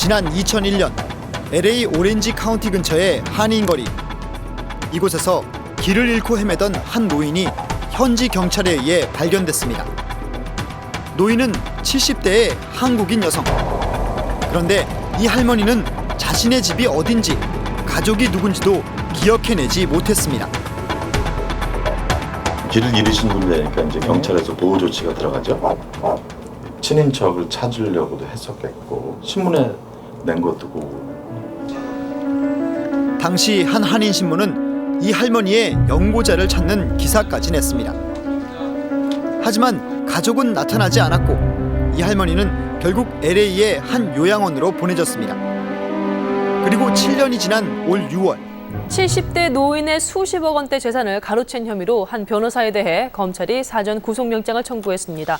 지난 2001년 LA 오렌지 카운티 근처의 한인거리. 이곳에서 길을 잃고 헤매던 한 노인이 현지 경찰에 의해 발견됐습니다. 노인은 70대의 한국인 여성. 그런데 이 할머니는 자신의 집이 어딘지, 가족이 누군지도 기억해내지 못했습니다. 길을 잃으신 분이니까 이제 경찰에서 보호 조치가 들어가죠. 친인척을 찾으려고도 했었겠고 신문에 낸 것도 보고. 당시 한 한인신문은 이 할머니의 연고자를 찾는 기사까지 냈습니다. 하지만 가족은 나타나지 않았고 이 할머니는 결국 LA의 한 요양원으로 보내졌습니다. 그리고 7년이 지난 올 6월 70대 노인의 수십억 원대 재산을 가로챈 혐의로 한 변호사에 대해 검찰이 사전 구속영장을 청구했습니다.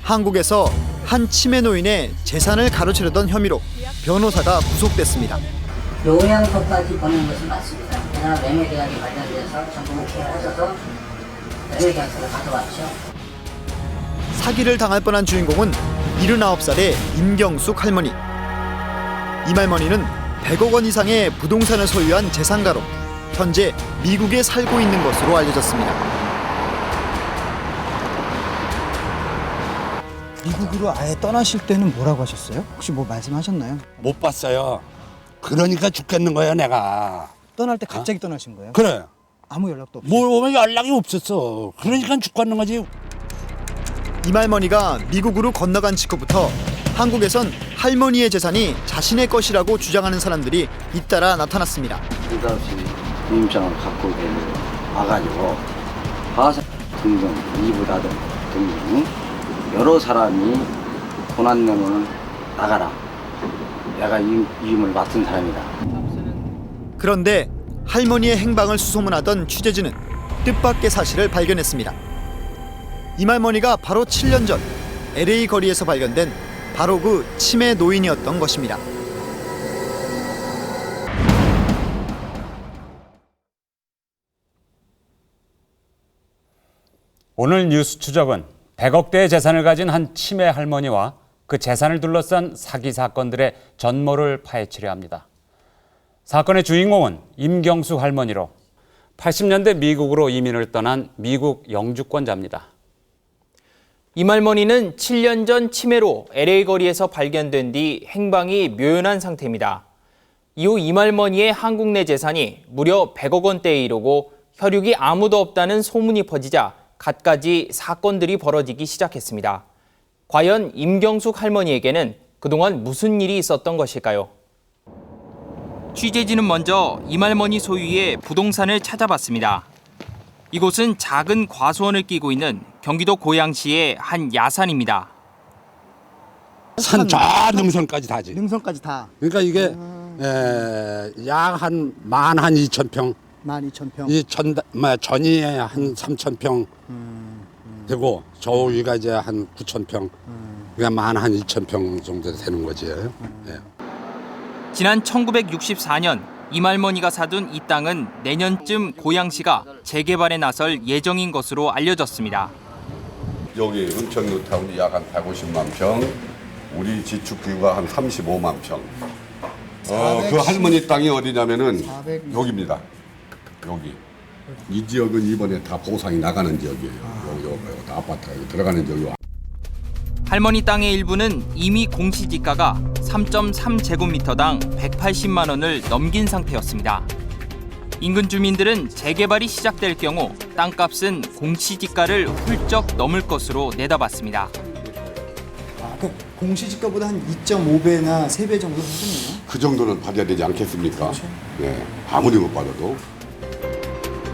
한국에서 한 치매 노인의 재산을 가로채려던 혐의로 변호사가 구속됐습니다. 요양소까지 보낸 것은 맞습니다. 그러나 매매 계약이 관련돼서 전부 피해하셔서 매매 계약서를 가져왔죠. 사기를 당할 뻔한 주인공은 79살의 임경숙 할머니. 이 할머니는 100억 원 이상의 부동산을 소유한 재산가로 현재 미국에 살고 있는 것으로 알려졌습니다. 미국으로 아예 떠나실 때는 뭐라고 하셨어요? 혹시 뭐 말씀하셨나요? 못 봤어요. 그러니까 죽겠는 거야 내가. 떠날 때 갑자기 떠나신 거예요? 그래. 아무 연락도 없어요? 뭘 오면 연락이 없었어. 그러니까 죽겠는 거지. 이 할머니가 미국으로 건너간 직후부터 한국에선 할머니의 재산이 자신의 것이라고 주장하는 사람들이 잇따라 나타났습니다. 느닷없이 유임장을 갖고 와가지고 화사 등등 이부다등 등등 여러 사람이 고난 내면 나가라. 내가 유임을 맡은 사람이다. 그런데 할머니의 행방을 수소문하던 취재진은 뜻밖의 사실을 발견했습니다. 이 할머니가 바로 7년 전 LA 거리에서 발견된 바로 그 치매 노인이었던 것입니다. 오늘 뉴스 추적은 100억대의 재산을 가진 한 치매 할머니와 그 재산을 둘러싼 사기 사건들의 전모를 파헤치려 합니다. 사건의 주인공은 임경숙 할머니로 80년대 미국으로 이민을 떠난 미국 영주권자입니다. 임할머니는 7년 전 치매로 LA 거리에서 발견된 뒤 행방이 묘연한 상태입니다. 이후 임할머니의 한국 내 재산이 무려 100억 원대에 이르고 혈육이 아무도 없다는 소문이 퍼지자 갖가지 사건들이 벌어지기 시작했습니다. 과연 임경숙 할머니에게는 그동안 무슨 일이 있었던 것일까요? 취재진은 먼저 임할머니 소유의 부동산을 찾아봤습니다. 이곳은 작은 과수원을 끼고 있는 경기도 고양시의 한 야산입니다. 산 저 능선까지 다지. 능선까지 다. 그러니까 이게 약 한 12,000평. 12,000평. 이 전이 한 3,000평 되고 저 위가 이제 한 9,000평. 그러니까 한 2,000평 정도 되는 거지. 예. 지난 1964년 임할머니가 사둔 이 땅은 내년쯤 고양시가 재개발에 나설 예정인 것으로 알려졌습니다. 여기 은평뉴타운이 약 한 150만 평, 우리 지축구가 한 35만 평. 그 할머니 땅이 어디냐면은 여기입니다. 여기. 이 지역은 이번에 다 보상이 나가는 지역이에요. 여기 다 아파트가 들어가는 지역이요. 할머니 땅의 일부는 이미 공시지가가 3.3제곱미터당 180만 원을 넘긴 상태였습니다. 인근 주민들은 재개발이 시작될 경우 땅값은 공시지가를 훌쩍 넘을 것으로 내다봤습니다. 그 공시지가보다 한 2.5배나 3배 정도 되겠네요. 그 정도는 받아야 되지 않겠습니까? 네, 아무리 못 받아도.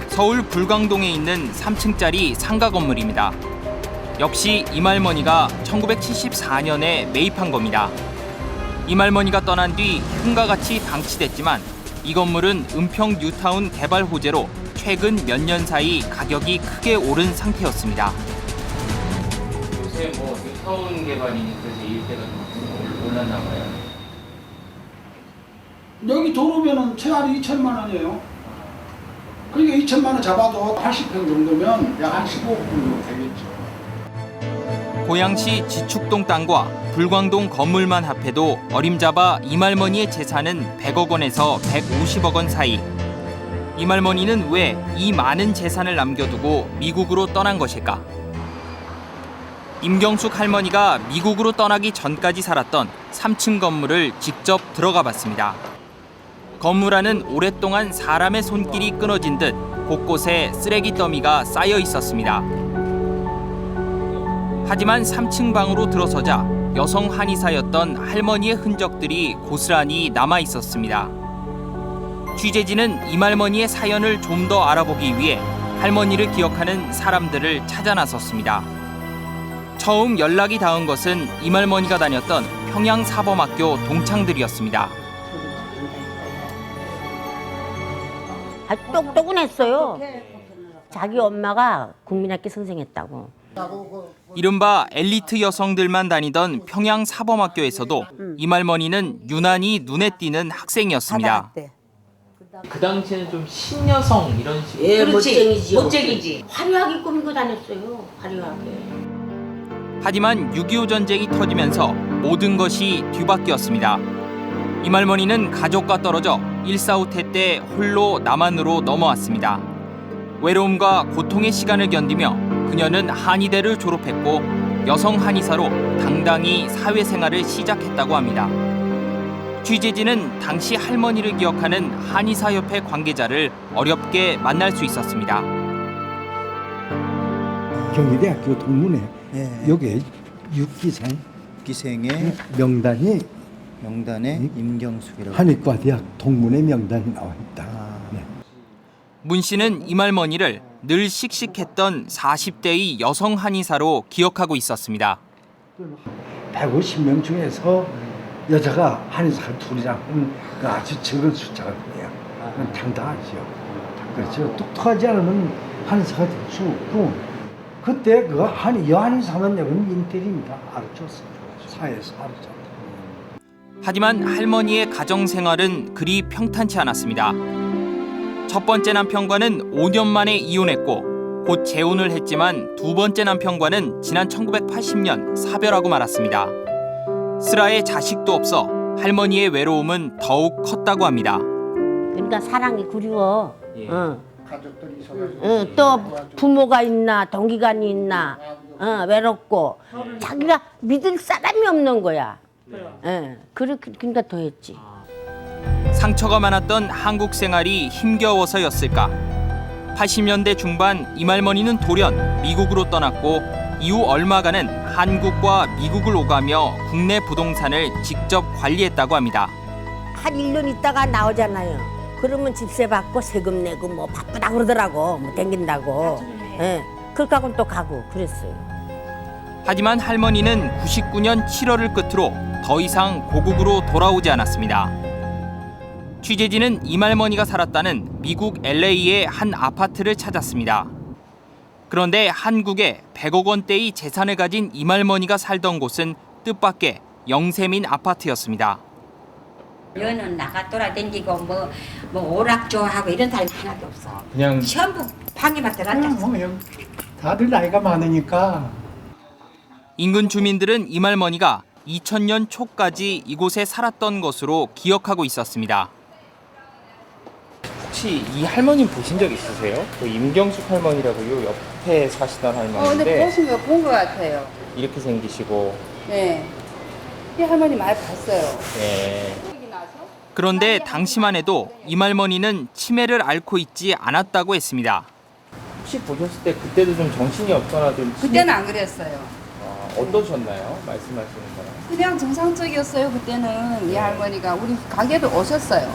서울 불광동에 있는 3층짜리 상가 건물입니다. 역시 임할머니가 1974년에 매입한 겁니다. 임할머니가 떠난 뒤 흉가 같이 방치됐지만 이 건물은 은평 뉴타운 개발 호재로 최근 몇 년 사이 가격이 크게 오른 상태였습니다. 요새 뭐 뉴타운 개발이니 그래서 일대가 좀 올랐나 봐요. 여기 도로면은 최하로 2천만 원이에요. 그러니까 2천만 원 잡아도 80평 정도면 약 한 15억 정도 되겠죠. 고양시 지축동 땅과 불광동 건물만 합해도 어림잡아 이말머니의 재산은 100억 원에서 150억 원 사이. 이말머니는 왜 이 많은 재산을 남겨두고 미국으로 떠난 것일까? 임경숙 할머니가 미국으로 떠나기 전까지 살았던 3층 건물을 직접 들어가 봤습니다. 건물 안은 오랫동안 사람의 손길이 끊어진 듯 곳곳에 쓰레기 더미가 쌓여 있었습니다. 하지만 3층 방으로 들어서자 여성 한의사였던 할머니의 흔적들이 고스란히 남아 있었습니다. 취재진은 이말머니의 사연을 좀 더 알아보기 위해 할머니를 기억하는 사람들을 찾아 나섰습니다. 처음 연락이 닿은 것은 이말머니가 다녔던 평양사범학교 동창들이었습니다. 똑똑은 했어요. 자기 엄마가 국민학교 선생했다고. 이른바 엘리트 여성들만 다니던 평양사범학교에서도 이말머니는 유난히 눈에 띄는 학생이었습니다. 그 당시에는 좀 신여성 이런 식. 예, 멋쟁이지. 화려하게 꾸미고 다녔어요. 화려하게. 하지만 6.25 전쟁이 터지면서 모든 것이 뒤바뀌었습니다. 이말머니는 가족과 떨어져 일사후퇴 때 홀로 남한으로 넘어왔습니다. 외로움과 고통의 시간을 견디며 그녀는 한의대를 졸업했고 여성 한의사로 당당히 사회생활을 시작했다고 합니다. 취재진은 당시 할머니를 기억하는 한의사협회 관계자를 어렵게 만날 수 있었습니다. 경희대학교 동문회 예. 여기 6기생 기생의 명단에 임경숙이라고. 한의과대학 동문회 명단이 나와 있다. 문 씨는 이말머니를 늘 씩씩했던 40대의 여성 한의사로 기억하고 있었습니다. 150명 중에서 여자가 한의사가 둘이라면 아주 적은 숫자가 돼요. 당당하죠. 그렇죠. 똑똑하지 않으면 한의사가 될 수 없고 그때 그 여한의사만 여기는 인텔입니다. 알아줬어요. 사회에서 알아줬다. 하지만 할머니의 가정 생활은 그리 평탄치 않았습니다. 첫 번째 남편과는 5년 만에 이혼했고 곧 재혼을 했지만 두 번째 남편과는 지난 1980년 사별하고 말았습니다. 슬아에 자식도 없어 할머니의 외로움은 더욱 컸다고 합니다. 그러니까 사랑이 그리워. 예. 가족들이 있어가지고. 또 부모가 있나 동기간이 있나 외롭고 자기가 믿을 사람이 없는 거야. 그러니까 더 했지. 상처가 많았던 한국 생활이 힘겨워서였을까? 80년대 중반 이말머니는 돌연 미국으로 떠났고 이후 얼마간은 한국과 미국을 오가며 국내 부동산을 직접 관리했다고 합니다. 한 1년 있다가 나오잖아요. 그러면 집세 받고 세금 내고 뭐 바쁘다 그러더라고. 뭐 댕긴다고. 그렇게 하고 또 가고 그랬어요. 하지만 할머니는 99년 7월을 끝으로 더 이상 고국으로 돌아오지 않았습니다. 취재진은 이말머니가 살았다는 미국 LA의 한 아파트를 찾았습니다. 그런데 한국에 100억 원대의 재산을 가진 이말머니가 살던 곳은 뜻밖의 영세민 아파트였습니다. 여는 나가 돌아다니고 뭐 오락 좋아하고 이런 사람이 하나도 없어. 그냥 전부 방에만 들어앉았어. 다들 나이가 많으니까. 인근 주민들은 이말머니가 2000년 초까지 이곳에 살았던 것으로 기억하고 있었습니다. 혹시 이 할머니 보신 적 있으세요? 그 임경숙 할머니라고요. 옆에 사시던 할머니인데. 근데 보신 거 본 것 같아요. 이렇게 생기시고. 네. 이 할머니 많이 봤어요. 네. 그런데 당시만 해도 이말머니는 치매를 앓고 있지 않았다고 했습니다. 혹시 보셨을 때 그때도 좀 정신이 없거나 좀 그때는 안 그랬어요. 어떠셨나요? 말씀하시는 거랑. 그냥 정상적이었어요. 그때는 이 할머니가 우리 가게도 오셨어요.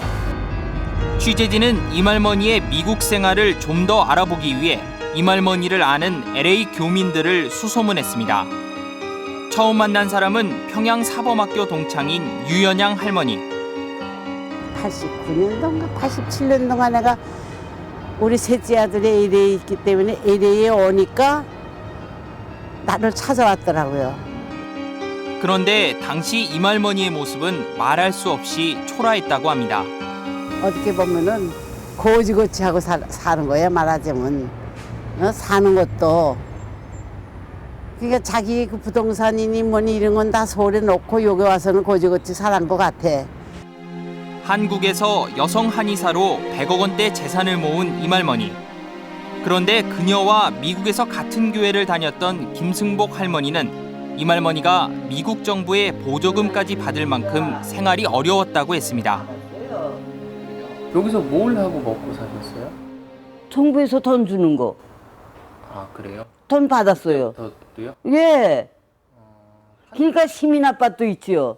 취재진은 이말머니의 미국 생활을 좀 더 알아보기 위해 이말머니를 아는 LA 교민들을 수소문했습니다. 처음 만난 사람은 평양사범학교 동창인 유연양 할머니. 89년도인가 87년도가 내가 우리 셋째 아들이 LA에 있기 때문에 LA에 오니까 나를 찾아왔더라고요. 그런데 당시 이말머니의 모습은 말할 수 없이 초라했다고 합니다. 어떻게 보면은 고지고치하고 사는 거야 말하자면. 사는 것도 그러니까 자기 그 부동산이니 뭐니 이런 건 다 서울에 놓고 여기 와서는 고지고지 살한 것 같아. 한국에서 여성 한의사로 100억 원대 재산을 모은 이말머니. 그런데 그녀와 미국에서 같은 교회를 다녔던 김승복 할머니는 이말머니가 미국 정부의 보조금까지 받을 만큼 생활이 어려웠다고 했습니다. 여기서 뭘 하고 먹고 사셨어요? 정부에서 돈 주는 거. 아, 그래요? 돈 받았어요. 저도요? 예. 그러니까 시민 아파트 있지요.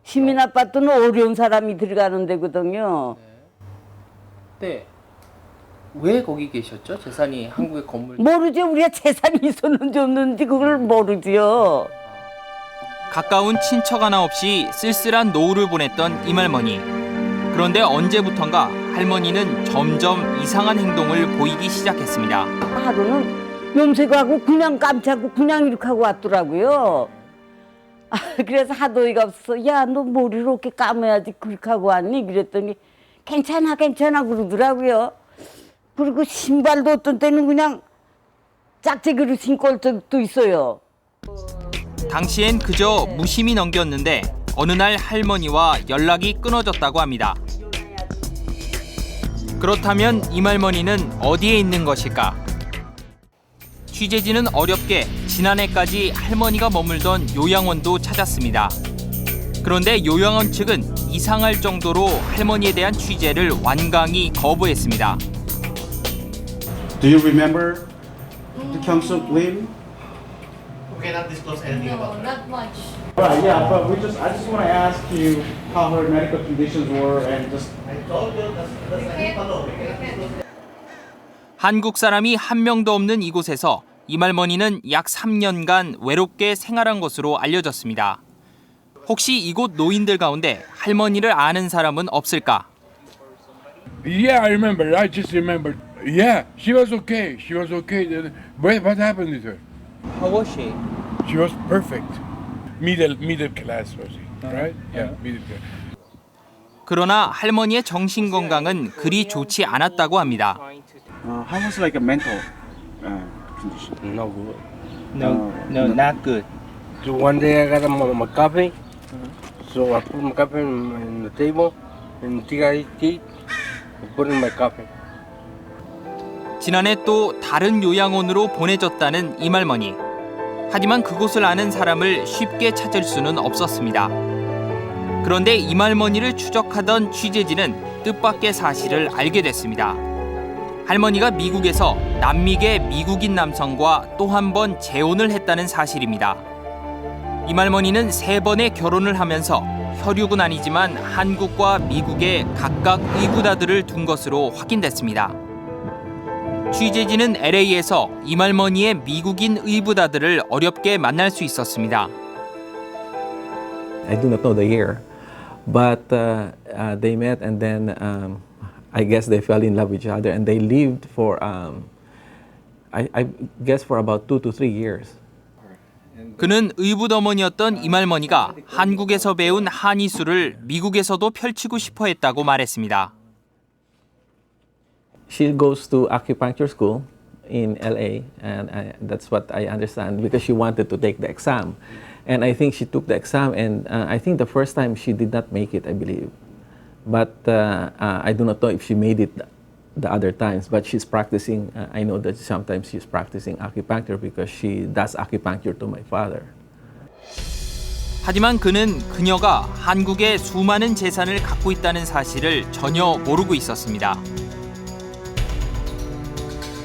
시민 아파트는 어려운 사람이 들어가는 데거든요. 네. 왜 거기 계셨죠? 재산이 한국의 건물. 모르죠. 우리가 재산이 있었는지 없는지 그걸 모르지요. 가까운 친척 하나 없이 쓸쓸한 노후를 보냈던 이말머니. 그런데 언제부턴가 할머니는 점점 이상한 행동을 보이기 시작했습니다. 하루는 염색하고 그냥 깜짝고 그냥 이렇게 하고 왔더라고요. 그래서 하도 어이가 없어서 야, 너 머리를 이렇게 감아야지 그렇게 하고 왔니? 그랬더니 괜찮아 그러더라고요. 그리고 신발도 어떤 때는 그냥 짝짝이로 신고 올 적도 있어요. 당시엔 그저 무심히 넘겼는데 어느 날 할머니와 연락이 끊어졌다고 합니다. 그렇다면 이말머니는 어디에 있는 것일까? 취재진은 어렵게 지난해까지 할머니가 머물던 요양원도 찾았습니다. 그런데 요양원 측은 이상할 정도로 할머니에 대한 취재를 완강히 거부했습니다. Do you remember the Kyung-suk Lim? We cannot disclose anything about her. Not much. Right, yeah, but I just want to ask you how her medical conditions were and just. I told you that's hello. We cannot disclose. 한국 사람이 한 명도 없는 이곳에서 이말머니는 약 3년간 외롭게 생활한 것으로 알려졌습니다. 혹시 이곳 노인들 가운데 할머니를 아는 사람은 없을까? Yeah, I remember. I just remembered. Yeah, she was okay. She was okay. What happened with her? How was she? She was perfect. Middle class was she, right? Yeah, middle class. 그러나 할머니의 정신 건강은 그리 좋지 않았다고 합니다. How was like a mental condition? No good. No, not good. So one day I got my coffee. So I put my coffee in the table and take out his teeth and put in my coffee. 지난해 또 다른 요양원으로 보내졌다는 이말머니. 하지만 그곳을 아는 사람을 쉽게 찾을 수는 없었습니다. 그런데 이말머니를 추적하던 취재진은 뜻밖의 사실을 알게 됐습니다. 할머니가 미국에서 남미계 미국인 남성과 또 한 번 재혼을 했다는 사실입니다. 이말머니는 3번의 결혼을 하면서 혈육은 아니지만 한국과 미국에 각각 의붓아들을 둔 것으로 확인됐습니다. 취재진은 LA에서 이말머니의 미국인 의붓아들을 어렵게 만날 수 있었습니다. I do not know the year, but they met and then I guess they fell in love with each other and they lived for I guess for about 2 to 3 years. 그는 의붓어머니였던 이말머니가 한국에서 배운 한의술을 미국에서도 펼치고 싶어 했다고 말했습니다. She goes to acupuncture school in LA and that's what I understand because she wanted to take the exam. And I think she took the exam and I think the first time she did not make it, I believe. But I do not know if she made it the other times, but she's practicing. I know that sometimes she's practicing acupuncture because she does acupuncture to my father. 하지만 그는 그녀가 한국에 수많은 재산을 갖고 있다는 사실을 전혀 모르고 있었습니다.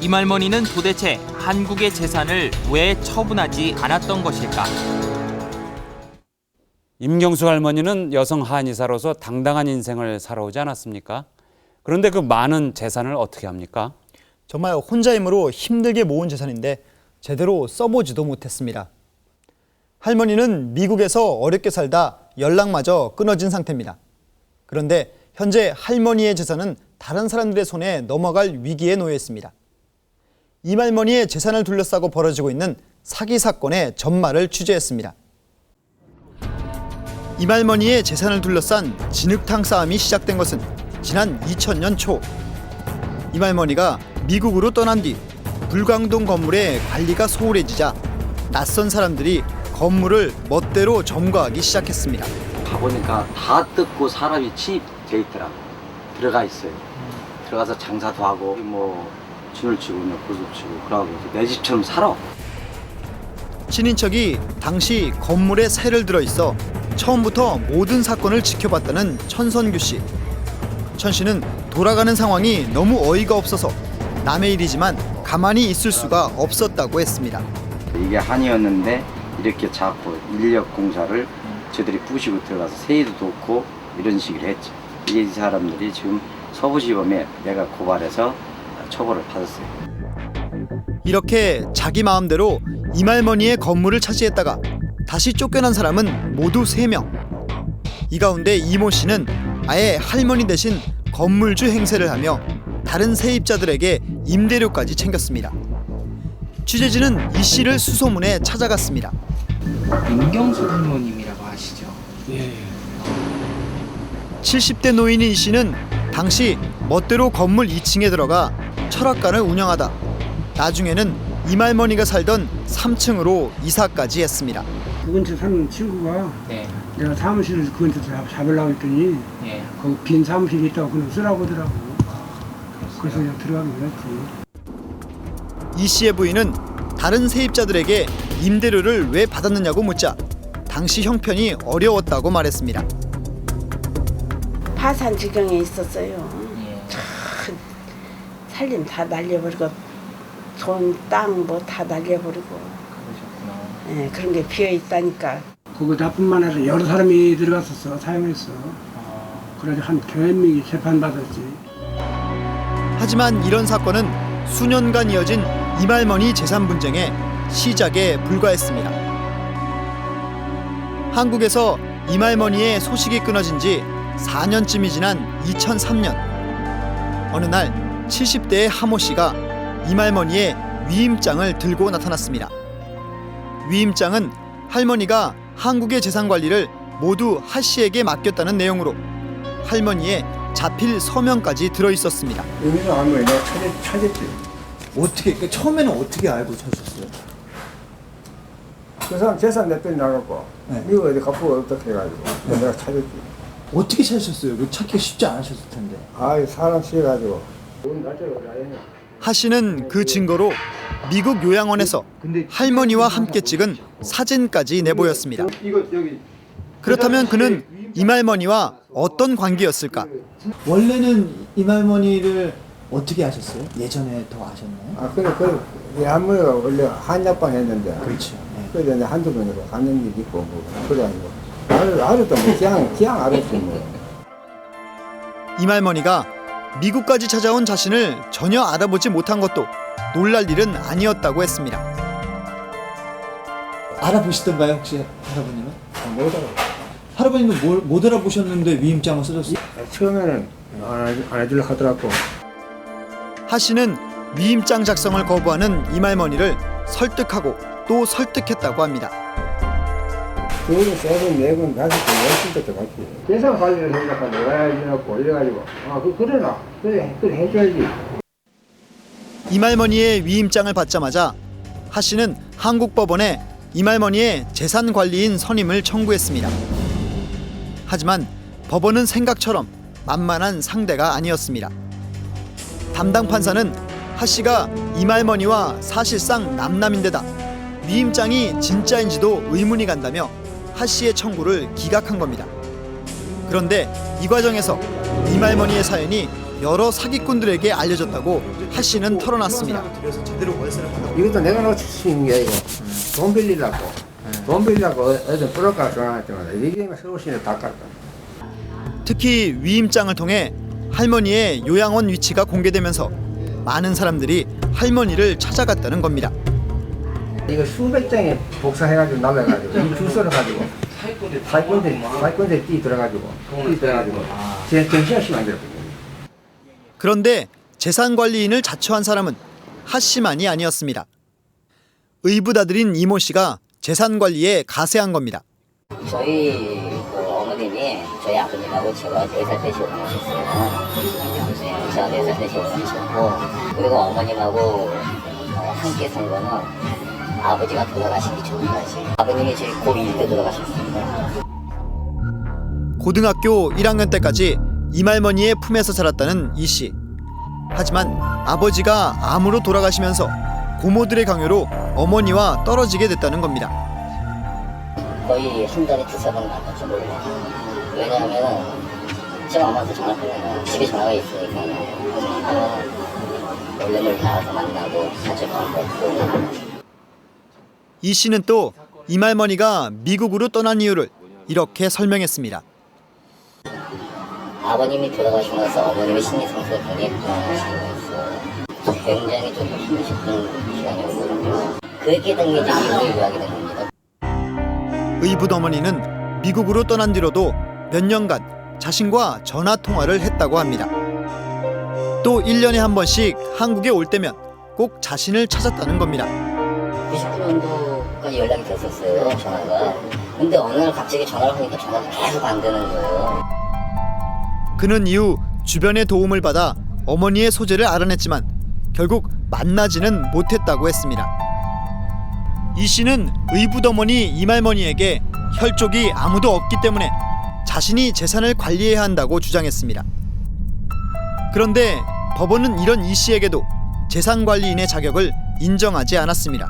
이말머니는 도대체 한국의 재산을 왜 처분하지 않았던 것일까? 임경숙 할머니는 여성 한의사로서 당당한 인생을 살아오지 않았습니까? 그런데 그 많은 재산을 어떻게 합니까? 정말 혼자 힘으로 힘들게 모은 재산인데 제대로 써보지도 못했습니다. 할머니는 미국에서 어렵게 살다 연락마저 끊어진 상태입니다. 그런데 현재 할머니의 재산은 다른 사람들의 손에 넘어갈 위기에 놓여 있습니다. 이말머니의 재산을 둘러싸고 벌어지고 있는 사기 사건의 전말을 취재했습니다. 이말머니의 재산을 둘러싼 진흙탕 싸움이 시작된 것은 지난 2000년 초. 이말머니가 미국으로 떠난 뒤 불광동 건물의 관리가 소홀해지자 낯선 사람들이 건물을 멋대로 점거하기 시작했습니다. 가보니까 다 뜯고 사람이 침입돼 있더라고. 들어가 있어요. 들어가서 장사도 하고 뭐 춤을 추고 고수 치고 그러고 내 집처럼 살아. 친인척이 당시 건물에 새를 들어 있어 처음부터 모든 사건을 지켜봤다는 천선규 씨. 천 씨는 돌아가는 상황이 너무 어이가 없어서 남의 일이지만 가만히 있을 수가 없었다고 했습니다. 이게 한이었는데 이렇게 자꾸 인력 공사를 저들이 부시고 들어가서 세이도 놓고 이런 식으로 했죠. 이 사람들이 지금 서부지법에 내가 고발해서 처벌을 받았어요. 이렇게 자기 마음대로 이말머니의 건물을 차지했다가 다시 쫓겨난 사람은 모두 3명. 이 가운데 이모 씨는 아예 할머니 대신 건물주 행세를 하며 다른 세입자들에게 임대료까지 챙겼습니다. 취재진은 이 씨를 수소문에 찾아갔습니다. 임경수 할머님이라고 아시죠? 예. 70대 노인인 이 씨는 당시 멋대로 건물 2층에 들어가 철학관을 운영하다 나중에는 이말머니가 살던 3층으로 이사까지 했습니다. 그 근처 사는 친구가 네. 내가 사무실을 그 근처 잡으려고 했더니 예. 거기 빈 사무실이 있다고 그냥 쓰라고 하더라고. 그래서 그냥 들어가긴 했지. 이 씨의 부인은 다른 세입자들에게 임대료를 왜 받았느냐고 묻자 당시 형편이 어려웠다고 말했습니다. 파산 지경에 있었어요. 참 살림 다 날려버리고 돈, 땅 뭐 다 날려버리고 예, 그런 게 비어 있다니까. 거기 나뿐만 아니라 여러 사람이 들어갔었어. 사용했어. 그래서 한 100명이 재판받았지. 하지만 이런 사건은 수년간 이어진 이말머니 재산 분쟁의 시작에 불과했습니다. 한국에서 이말머니의 소식이 끊어진 지 4년쯤이 지난 2003년 어느 날 70대의 하모 씨가 이말머니의 위임장을 들고 나타났습니다. 위임장은 할머니가 한국의 재산 관리를 모두 하 씨에게 맡겼다는 내용으로 할머니의 자필 서명까지 들어 있었습니다. 의미가 할머니 내가 찾았지. 어떻게 그러니까 처음에는 어떻게 알고 찾으셨어요? 그 사람 재산 냈더니 나갔고 이거 어디 갚고 어떻게 해가지고 내가 찾았지. 어떻게 찾으셨어요? 그 찾기가 쉽지 않으셨을 텐데. 아 사람 씌어가지고. 하 씨는 그 증거로 미국 요양원에서 할머니와 함께 찍은 사진까지 내보였습니다. 그렇다면 그는 이말머니와 어떤 관계였을까? 원래는 이말머니를 어떻게 아셨어요? 예전에 더 아셨나요? 아 근데 그 할머니가 원래 한약방 했는데. 그렇죠. 그래서 이제 한두 번으로 가는 일이 있고 뭐 그래가지고 알았다 뭐 그냥 알았지 뭐. 이말머니가 미국까지 찾아온 자신을 전혀 알아보지 못한 것도 놀랄 일은 아니었다고 했습니다. 알아보시던가요 혹시 할아버님은? 못 알아. 할아버님은 못 알아보셨는데 위임장을 써줬어요? 처음에는 안 해주려고 하더라고. 하 씨는 위임장 작성을 거부하는 이말머니를 설득하고 또 설득했다고 합니다. 그거는 세번 네번 다섯 번 열심히 때도 같이. 재산 관리를 생각하면 내가 해주고 이래가지고 그래라 그래 해줘야지. 이말머니의 위임장을 받자마자 하 씨는 한국 법원에 이말머니의 재산 관리인 선임을 청구했습니다. 하지만 법원은 생각처럼 만만한 상대가 아니었습니다. 담당 판사는 하 씨가 이말머니와 사실상 남남인데다 위임장이 진짜인지도 의문이 간다며 하 씨의 청구를 기각한 겁니다. 그런데 이 과정에서 이말머니의 사연이 여러 사기꾼들에게 알려졌다고 하 씨는 털어놨습니다. 이것도 내가 놓친 게 이거 돈 빌리려고 어디 브로커 전화할 때마다 이게 서울시내 다 깎아. 특히 위임장을 통해 할머니의 요양원 위치가 공개되면서 많은 사람들이 할머니를 찾아갔다는 겁니다. 이거 수백 장에 복사해가지고 날라가지고 이 주소를 가지고 사기꾼들 뛰 들어가지고 제 정신없이 만들었거든요. 그런데 재산관리인을 자처한 사람은 하 씨만이 아니었습니다. 의붓아들인 이모 씨가 재산관리에 가세한 겁니다. 저희 어머님이 저희 아버님하고 제가 4살 때 결혼하셨어요. 네, 제가 4살 때 결혼하셨고 그리고 어머님하고 함께 산 거는 아버지가 돌아가시기 전까지 아버님이 제일 고1 때 돌아가셨습니다. 고등학교 1학년 때까지 이말머니의 품에서 자랐다는 이 씨. 하지만 아버지가 암으로 돌아가시면서 고모들의 강요로 어머니와 떨어지게 됐다는 겁니다. 거의 한 달에 2-3번 만났죠. 왜냐하면 제가 엄마한테 전화하면 집에 전화가 있으니까 원래는 나와서 만나고 같이 밥 먹고. 이 씨는 또 이말머니가 미국으로 떠난 이유를 이렇게 설명했습니다. 아버님이 돌아가시면서 어머님이 심리상태가 굉장히 불안하시면서 굉장히 좀 힘드셨던 기간이었거든요. 그렇게 된 게 이제 미국에 유학이 된 겁니다. 의붓 어머니는 미국으로 떠난 뒤로도 몇 년간 자신과 전화 통화를 했다고 합니다. 또 1년에 한 번씩 한국에 올 때면 꼭 자신을 찾았다는 겁니다. 99년도까지 연락이 됐었어요, 전화가. 근데 어느 날 갑자기 전화를 하니까 전화가 계속 안 되는 거예요. 그는 이후 주변의 도움을 받아 어머니의 소재를 알아냈지만 결국 만나지는 못했다고 했습니다. 이 씨는 의붓 어머니 이말머니에게 혈족이 아무도 없기 때문에 자신이 재산을 관리해야 한다고 주장했습니다. 그런데 법원은 이런 이 씨에게도 재산관리인의 자격을 인정하지 않았습니다.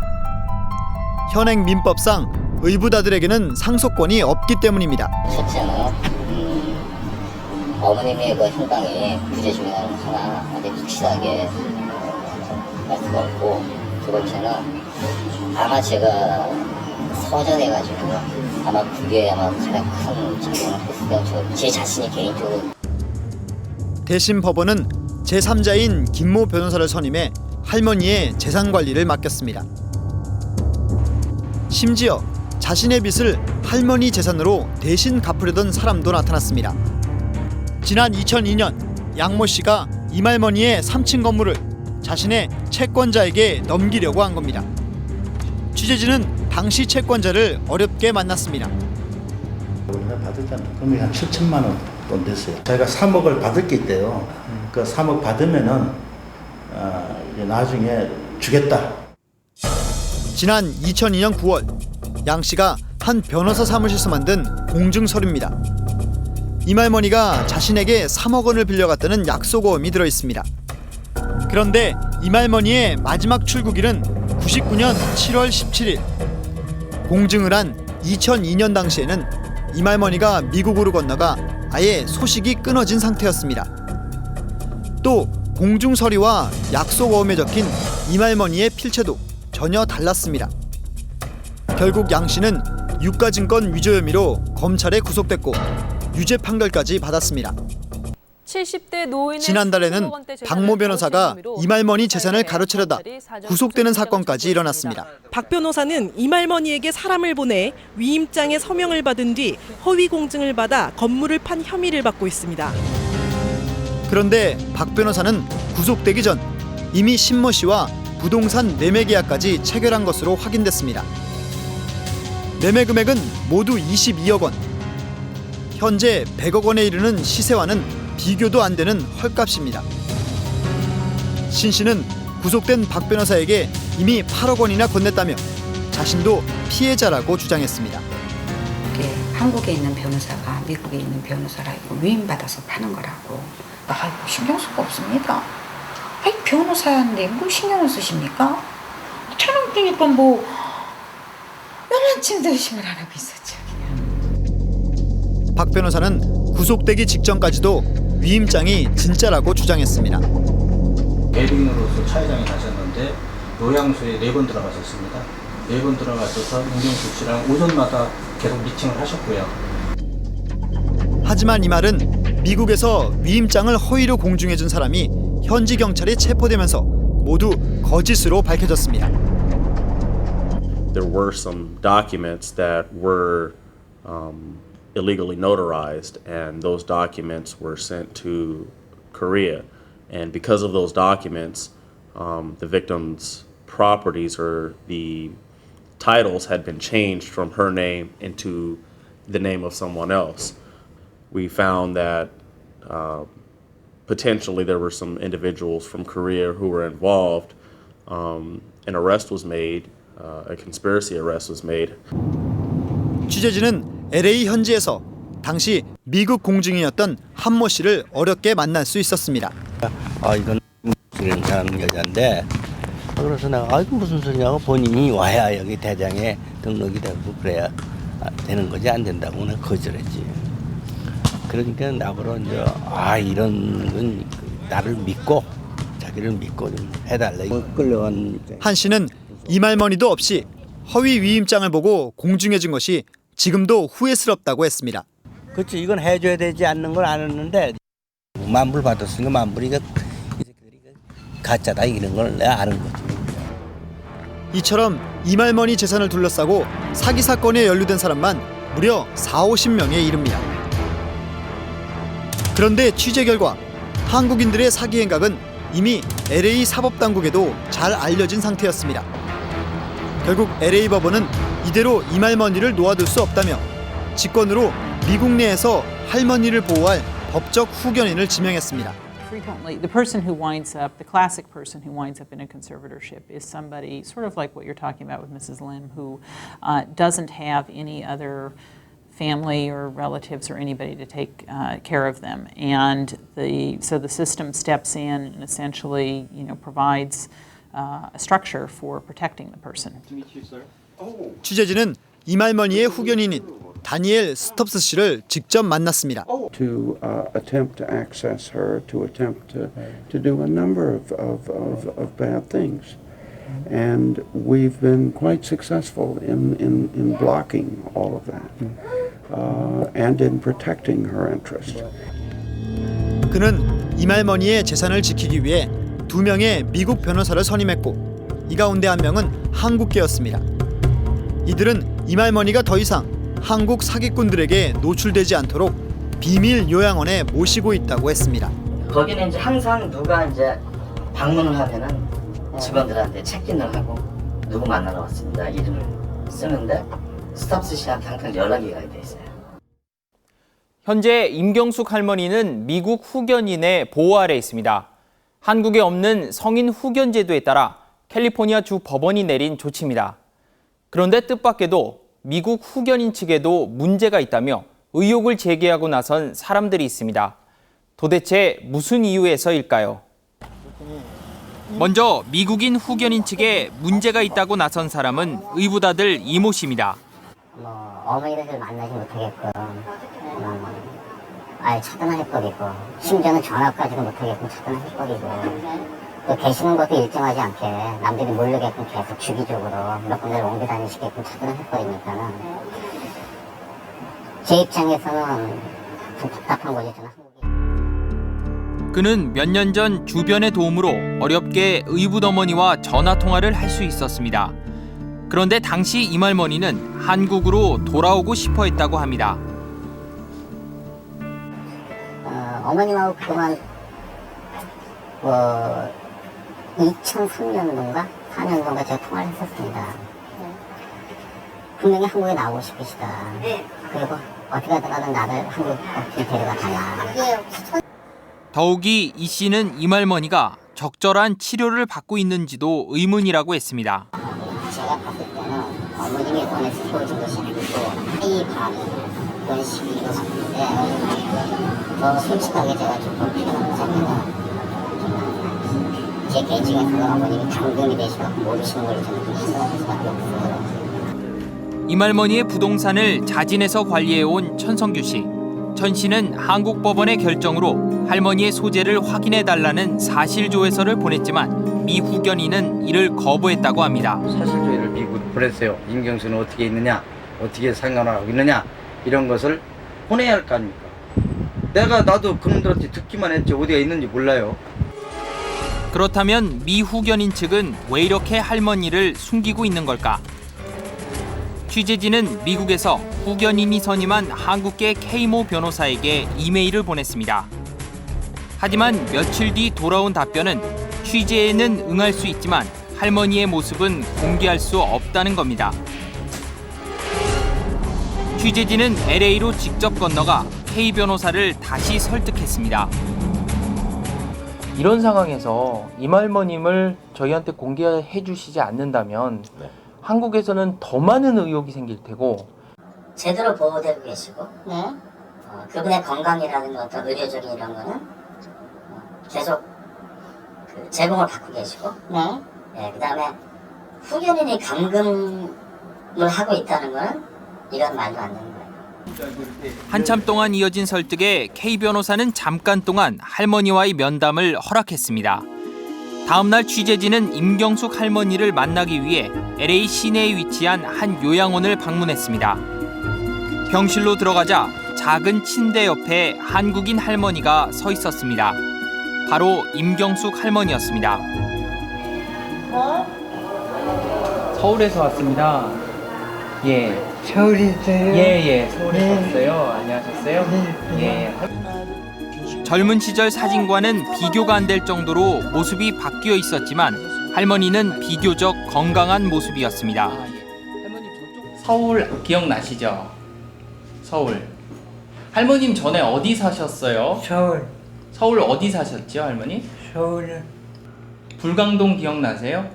현행 민법상 의붓 아들에게는 상속권이 없기 때문입니다. 첫째는 어머님의 그 행방이 부재 중에 하나 아주 확실하게 알 수가 없고, 두 번째는 아마 제가 서전해가지고 아마 그게 가장 큰 작용을 했을 제 자신이 개인적으로. 대신 법원은 제3자인 김모 변호사를 선임해 할머니의 재산 관리를 맡겼습니다. 심지어 자신의 빚을 할머니 재산으로 대신 갚으려던 사람도 나타났습니다. 지난 2002년 양모 씨가 이말머니의 3층 건물을 자신의 채권자에게 넘기려고 한 겁니다. 취재진은 당시 채권자를 어렵게 만났습니다. 우리가 받았잖아요. 금액이 한 7천만 원 돈 됐어요. 저희가 3억을 받을 게 있대요. 그 3억 받으면은 나중에 주겠다. 지난 2002년 9월 양 씨가 한 변호사 사무실에서 만든 공증 서류입니다. 이말머니가 자신에게 3억 원을 빌려갔다는 약속어음이 들어 있습니다. 그런데 이말머니의 마지막 출국일은 99년 7월 17일. 공증을 한 2002년 당시에는 이말머니가 미국으로 건너가 아예 소식이 끊어진 상태였습니다. 또 공증 서류와 약속어음에 적힌 이말머니의 필체도 전혀 달랐습니다. 결국 양 씨는 유가증권 위조 혐의로 검찰에 구속됐고 유죄 판결까지 받았습니다. 70대 노인의 지난달에는 박모 변호사가 이말머니 재산을 가로채려다 구속되는 사건까지 일어났습니다. 박 변호사는 이말머니에게 사람을 보내 위임장에 서명을 받은 뒤 허위 공증을 받아 건물을 판 혐의를 받고 있습니다. 그런데 박 변호사는 구속되기 전 이미 신모 씨와 부동산 매매 계약까지 체결한 것으로 확인됐습니다. 매매 금액은 모두 22억 원. 현재 100억 원에 이르는 시세와는 비교도 안 되는 헐값입니다. 신 씨는 구속된 박 변호사에게 이미 8억 원이나 건넸다며 자신도 피해자라고 주장했습니다. 한국에 있는 변호사가 미국에 있는 변호사라고 위임받아서 파는 거라고. 신경 쓸 거 없습니다. 변호사인데 뭘 신경을 쓰십니까? 촬영 중이니까 뭐 연락침 의심을 안 하고 있었죠. 박 변호사는 구속되기 직전까지도 위임장이 진짜라고 주장했습니다. 대리인으로서 차회장에 가셨는데 요양소에 4번 들어가셨습니다. 4번 들어가셔서 윤경수 씨랑 오전마다 계속 미팅을 하셨고요. 하지만 이 말은 미국에서 위임장을 허위로 공증해준 사람이 현지 경찰에 체포되면서 모두 거짓으로 밝혀졌습니다. There were some documents that were illegally notarized, and those documents were sent to Korea. And because of those documents, the victim's properties or the titles had been changed from her name into the name of someone else. We found that potentially there were some individuals from Korea who were involved. An arrest was made a conspiracy arrest was made. 취재진은 LA 현지에서 당시 미국 공증이었던 한모 씨를 어렵게 만날 수 있었습니다. 이건 하는 여자인데 그래서 내가 아이고 무슨 소리냐고 본인이 와야 여기 대장에 등록이 되고 그래야 되는 거지 안 된다고 내가 거절했지. 그러니까 나보러 이제 이런 건 나를 믿고 자기를 믿고 좀 해달래. 끌려간 입장. 한 씨는 이말머니도 없이 허위 위임장을 보고 공증해준 것이 지금도 후회스럽다고 했습니다. 그렇지 이건 해줘야 되지 않는 걸 아는데 만불 받았으니까 만불이 가짜다 이런 걸 내가 아는 거지. 이처럼 이말머니 재산을 둘러싸고 사기 사건에 연루된 사람만 무려 40~50명에 이릅니다. 그런데 취재 결과 한국인들의 사기 행각은 이미 LA 사법당국에도 잘 알려진 상태였습니다. 결국 LA 법원은 이대로 이말머니를 놓아둘 수 없다며 직권으로 미국 내에서 할머니를 보호할 법적 후견인을 지명했습니다. Frequently, the person who winds up, the classic person who winds up in a conservatorship is somebody sort of like what you're talking about with Mrs. Lim, who doesn't have any other family or relatives or anybody to take care of them, and so the system steps in and essentially, provides a structure for protecting the person. 취재진은 이말머니의 후견인인 다니엘 스톱스 씨를 직접 만났습니다. To attempt to access her, to attempt to do a number of bad things. And we've been quite successful in blocking all of that and in protecting her interest. 그는 이말머니의 재산을 지키기 위해 2명의 미국 변호사를 선임했고 이 가운데 1명은 한국계였습니다. 이들은 이말머니가 더 이상 한국 사기꾼들에게 노출되지 않도록 비밀 요양원에 모시고 있다고 했습니다. 거기는 이제 항상 누가 이제 방문을 하면은 직원들한테 체크인을 하고 누구 만나러 왔습니다. 이름을 쓰는데 스톱스 씨한테 항상 연락이 가야 돼 있어요. 현재 임경숙 할머니는 미국 후견인의 보호 아래 있습니다. 한국에 없는 성인 후견 제도에 따라 캘리포니아 주 법원이 내린 조치입니다. 그런데 뜻밖에도 미국 후견인 측에도 문제가 있다며 의혹을 제기하고 나선 사람들이 있습니다. 도대체 무슨 이유에서일까요? 먼저 미국인 후견인 측에 문제가 있다고 나선 사람은 의붓아들 이모 씨입니다. 어머니를 만나지 못하게끔 아예 차단을 해버리고 심지어는 전화까지도 못하게끔 차단을 해버리고 또 계시는 것도 일정하지 않게 남들이 모르게끔 계속 주기적으로 몇 군데를 옮겨 다니시게끔 차단을 해버리니까는 제 입장에서는 좀 답답한 거죠. 그는 몇 년 전 주변의 도움으로 어렵게 의붓어머니와 전화통화를 할 수 있었습니다. 그런데 당시 이말머니는 한국으로 돌아오고 싶어 했다고 합니다. 어머님하고 그동안 2003년도인가 4년도인가 제가 통화를 했었습니다. 분명히 한국에 나오고 싶으시다. 그리고 어떻게 하든 나를 한국 데려가 달라. 더욱이 이 씨는 이말머니가 적절한 치료를 받고 있는지도 의문이라고 했습니다. 제가 봤을 때는 어머님이 보내서 보여준 것이 아니고 이 반 그런 식으로 봤는데 더 솔직하게 제가 조금 표현하자면 제 개인적인 어머님이 감금이 되시고 모르시는 걸 저는 판단할 수밖에 없어요. 이말머니의 부동산을 자진해서 관리해온 천성규 씨. 천 씨는 한국 법원의 결정으로 할머니의 소재를 확인해달라는 사실조회서를 보냈지만 미 후견인은 이를 거부했다고 합니다. 사실조회를 미국 보냈어요. 임경수는 어떻게 있느냐, 어떻게 생활을 하고 있느냐 이런 것을 보내야 할 거 아닙니까? 나도 그놈들한테 듣기만 했지 어디가 있는지 몰라요. 그렇다면 미 후견인 측은 왜 이렇게 할머니를 숨기고 있는 걸까? 취재진은 미국에서 후견인이 선임한 한국계 K모 변호사에게 이메일을 보냈습니다. 하지만 며칠 뒤 돌아온 답변은 취재에는 응할 수 있지만 할머니의 모습은 공개할 수 없다는 겁니다. 취재진은 LA로 직접 건너가 K 변호사를 다시 설득했습니다. 이런 상황에서 이말머님을 저희한테 공개해 주시지 않는다면 한국에서는 더 많은 의혹이 생길 테고. 제대로 보호되고 계시고 그분의 건강이라든가 어떤 의료적인 이런 거는 계속 그 제공을 받고 계시고 그다음에 후견인이 감금을 하고 있다는 거는 이건 말도 안 되는 거예요. 한참 동안 이어진 설득에 K 변호사는 잠깐 동안 할머니와의 면담을 허락했습니다. 다음 날 취재진은 임경숙 할머니를 만나기 위해 LA 시내에 위치한 한 요양원을 방문했습니다. 병실로 들어가자 작은 침대 옆에 한국인 할머니가 서 있었습니다. 바로 임경숙 할머니였습니다. 서울에서 왔습니다. 예. 서울에서요? 예, 서울에서 왔어요. 안녕하셨어요? 예. 젊은 시절 사진과는 비교가 안 될 정도로 모습이 바뀌어 있었지만 할머니는 비교적 건강한 모습이었습니다. 서울 기억나시죠? 서울. 할머님 전에 어디 사셨어요? 서울. 서울 어디 사셨죠, 할머니? 서울은. 불광동 기억나세요?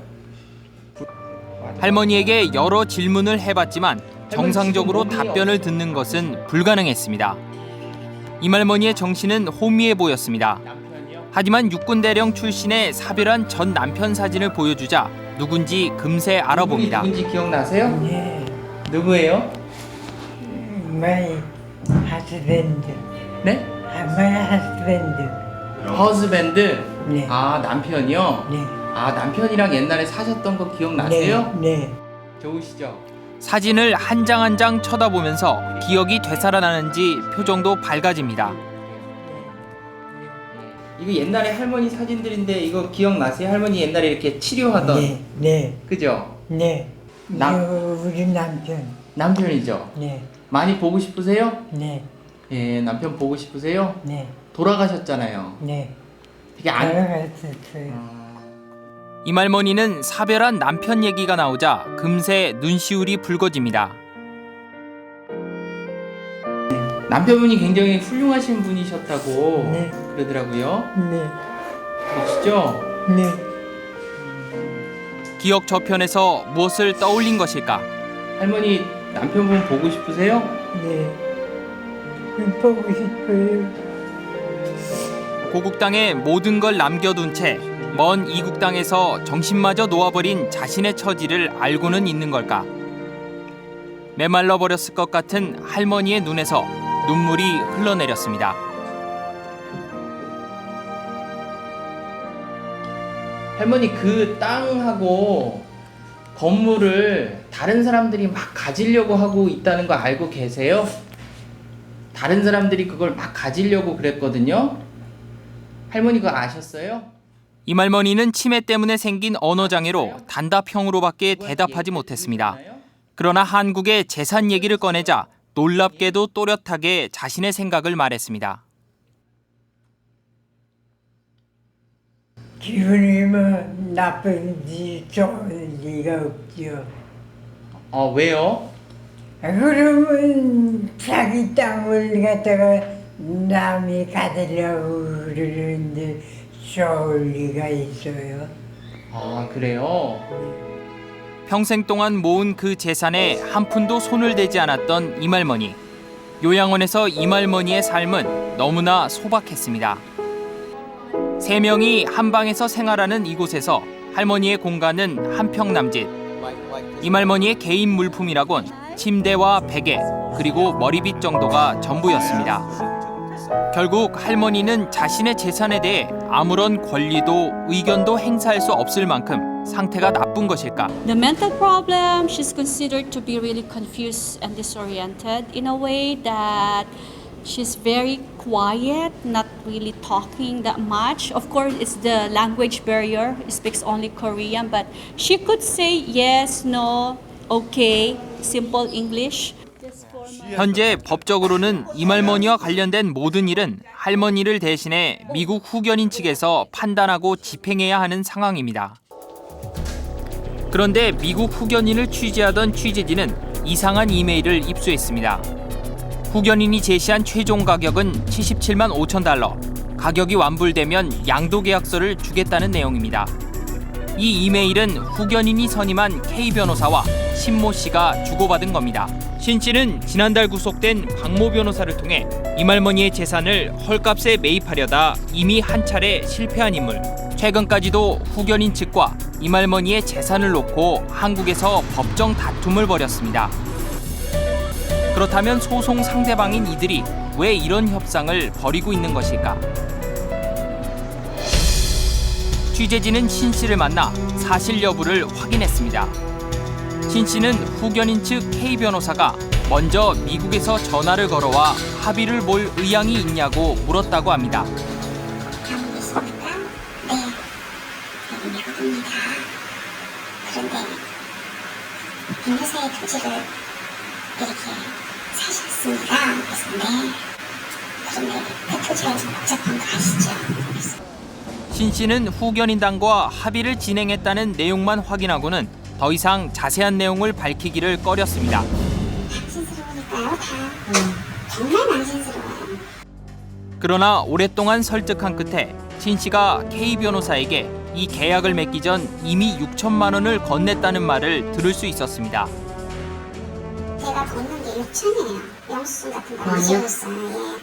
할머니에게 여러 질문을 해봤지만 정상적으로 답변을 듣는 것은 불가능했습니다. 이말머니의 정신은 호미해 보였습니다. 하지만 육군대령 출신의 사별한 전 남편 사진을 보여주자 누군지 금세 알아봅니다. 누군지 기억나세요? 네. 누구예요? My husband. 네? My husband. 허즈밴드? 네. 아, 남편이요? 네. 아, 남편이랑 옛날에 사셨던 거 기억나세요? 네. 좋으시죠? 사진을 한 장 한 장 쳐다보면서 기억이 되살아나는지 표정도 밝아집니다. 이거 옛날에 할머니 사진들인데 이거 기억나세요? 할머니 옛날에 이렇게 치료하던. 네. 네. 그죠? 네. 우리 남편. 남편이죠? 네. 많이 보고 싶으세요? 네. 예, 남편 보고 싶으세요? 네. 돌아가셨잖아요. 네. 되게 돌아갔었어요. 이말머니는 사별한 남편 얘기가 나오자 금세 눈시울이 붉어집니다. 남편분이 굉장히 훌륭하신 분이셨다고 네. 그러더라고요. 네. 그러시죠? 네. 기억 저편에서 무엇을 떠올린 것일까? 할머니 남편분 보고 싶으세요? 네. 보고 싶어요. 고국 땅에 모든 걸 남겨둔 채 먼 이국 땅에서 정신마저 놓아버린 자신의 처지를 알고는 있는 걸까? 메말라 버렸을 것 같은 할머니의 눈에서 눈물이 흘러내렸습니다. 할머니 그 땅하고 건물을 다른 사람들이 막 가지려고 하고 있다는 거 알고 계세요? 다른 사람들이 그걸 막 가지려고 그랬거든요. 할머니 그거 아셨어요? 이말머니는 치매 때문에 생긴 언어장애로 단답형으로밖에 대답하지 못했습니다. 그러나 한국의 재산 얘기를 꺼내자 놀랍게도 또렷하게 자신의 생각을 말했습니다. 기분이 뭐 나쁜지 좋은 리가 없죠. 왜요? 그러면 자기 땅을 갖다가 남이 가지려고 그러는데 좋을 리가 있어요. 아, 그래요? 평생 동안 모은 그 재산에 한 푼도 손을 대지 않았던 이말머니. 요양원에서 이말머니의 삶은 너무나 소박했습니다. 3명이 한 방에서 생활하는 이곳에서 할머니의 공간은 한 평 남짓. 이말머니의 개인 물품이라곤 침대와 베개 그리고 머리빗 정도가 전부였습니다. 결국 할머니는 자신의 재산에 대해 아무런 권리도 의견도 행사할 수 없을 만큼 상태가 나쁜 것일까? The mental problem, she's considered to be really confused and disoriented in a way that she's very quiet, not really talking that much. Of course, it's the language barrier. She speaks only Korean, but she could say yes, no, okay, simple English. 현재 법적으로는 이말머니와 관련된 모든 일은 할머니를 대신해 미국 후견인 측에서 판단하고 집행해야 하는 상황입니다. 그런데 미국 후견인을 취재하던 취재진은 이상한 이메일을 입수했습니다. 후견인이 제시한 최종 가격은 77만 5천 달러. 가격이 완불되면 양도 계약서를 주겠다는 내용입니다. 이 이메일은 후견인이 선임한 K 변호사와 신모 씨가 주고받은 겁니다. 신 씨는 지난달 구속된 박모 변호사를 통해 이말머니의 재산을 헐값에 매입하려다 이미 한 차례 실패한 인물. 최근까지도 후견인 측과 이말머니의 재산을 놓고 한국에서 법정 다툼을 벌였습니다. 그렇다면 소송 상대방인 이들이 왜 이런 협상을 벌이고 있는 것일까? 취재진은 신 씨를 만나 사실 여부를 확인했습니다. 신 씨는 후견인 측 K 변호사가 먼저 미국에서 전화를 걸어와 합의를 볼 의향이 있냐고 물었다고 합니다. 그런데 변호사의 토지를 이렇게 사셨습니다. 그래서 네. 그런데 그 토지가 좀 복잡한 거 아시죠? 신 씨는 후견인단과 합의를 진행했다는 내용만 확인하고는 더 이상 자세한 내용을 밝히기를 꺼렸습니다. 당신스러우니까요, 다. 정말 당신스러워요. 그러나 오랫동안 설득한 끝에 신 씨가 K 변호사에게 이 계약을 맺기 전 이미 6천만 원을 건넸다는 말을 들을 수 있었습니다. 제가 걷는 게 6천이에요. 영수증 같은 거 지어줬어요.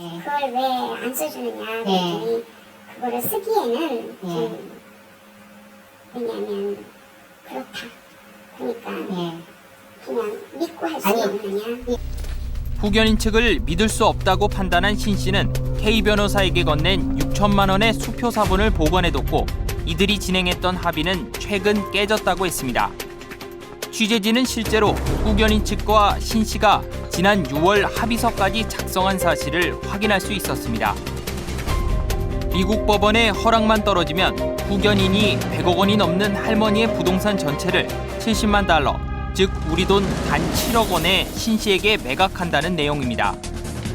예. 그걸 왜 안 써주느냐 그랬더니 그거를 쓰기에는 좀 왜냐면 그렇다. 그러니까 그냥 믿고 할 수 없느냐. 후견인 측을 믿을 수 없다고 판단한 신 씨는 K 변호사에게 건넨 6천만 원의 수표 사본을 보관해뒀고 이들이 진행했던 합의는 최근 깨졌다고 했습니다. 취재진은 실제로 후견인 측과 신 씨가 지난 6월 합의서까지 작성한 사실을 확인할 수 있었습니다. 미국 법원의 허락만 떨어지면 후견인이 100억 원이 넘는 할머니의 부동산 전체를 70만 달러, 즉 우리 돈 단 7억 원에 신 씨에게 매각한다는 내용입니다.